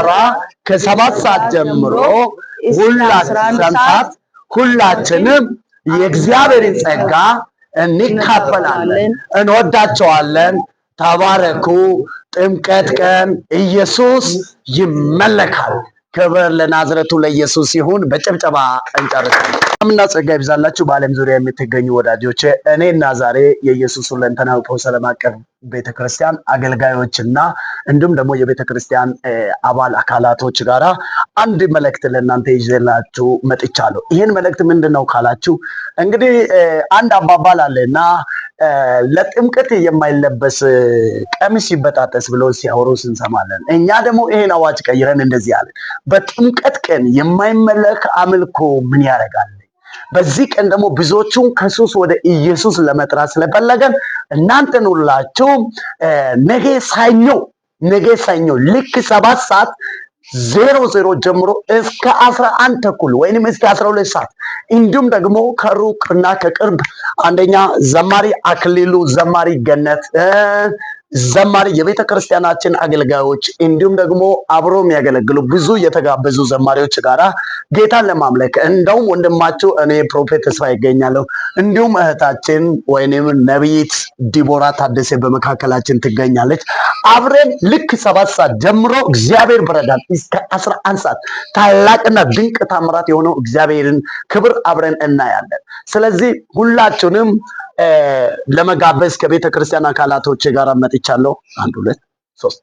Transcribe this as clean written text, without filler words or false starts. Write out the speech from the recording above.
ጋራ ከ7 ሰዓት ጀምሮ ሁላችንም የእግዚአብሔርን ጸጋ እንካፈላለን። እንወዳቸዋለን። ተባረኩ። ጥምቀት ቀን ኢየሱስ ይመለካል። ክብር ለናዝረቱ ለኢየሱስ ይሁን። በጭብጨባ እንጨርሳለን። ሰላምና ጸጋ ይብዛላችሁ በዓለም ዙሪያ የምትገኙ ወዳጆቼ። እኔና ዛሬ የኢየሱስ ሁለንተናዊ ፈውስ ዓለም አቀፍ ቤተክርስቲያን አገልጋዮችና እንዲሁም ደግሞ የቤተክርስቲያን አባል አካላቶች ጋራ አንድ መልእክት ለእናንተ ይዤላችሁ መጥቻለሁ። ይህን መልእክት ምንድነው ካላችሁ እንግዲህ አንድ አባባል አለና ለጥምቀት የማይለበስ ቀሚስ ይበጣጠስ ብለው ሲያወሩ እንሰማለን። እኛ ደግሞ ይሄን አዋጅ ቀይረን እንደዚህ አለ፣ በጥምቀት ቀን የማይመለክ አምልኮ ምን ያደርጋል? በዚህ ቀን ደግሞ ብዙዎቹን ከሱስ ወደ ኢየሱስ ለመጥራት ስለፈለገን እናንተን ሁላችሁ ነገ ሰኞ ልክ 7 ሰዓት 00 ጀምሮ እስከ 11 ተኩል ወይንም እስከ 12 ሰዓት እንዲሁም ደግሞ ከሩቅና ከቅርብ አንደኛ ዘማሪ አክሊሉ፣ ዘማሪ ገነት፣ ዘማሪ የቤተ ክርስቲያናችን አገልጋዮች እንዲሁም ደግሞ አብሮ የሚያገለግሉ ብዙ የተጋበዙ ዘማሪዎች ጋራ ጌታን ለማምለክ እንደውም ወንድማችሁ እኔ ፕሮፌት ተስፋ ይገኛለሁ፣ እንዲሁም እህታችን ወይንም ነቢይት ዲቦራ ታደሰ በመካከላችን ትገኛለች። አብረን ልክ 7 ሰዓት ጀምሮ እግዚአብሔር በረዳን እስከ 11 ሰዓት ታላቅና ድንቅ ታምራት የሆነው እግዚአብሔርን ክብር አብረን እናያለን። ስለዚህ ሁላችሁንም ለመጋበዝ ከቤተ ክርስቲያን አካላቶች ጋር መጥቻለሁ። 1 2 3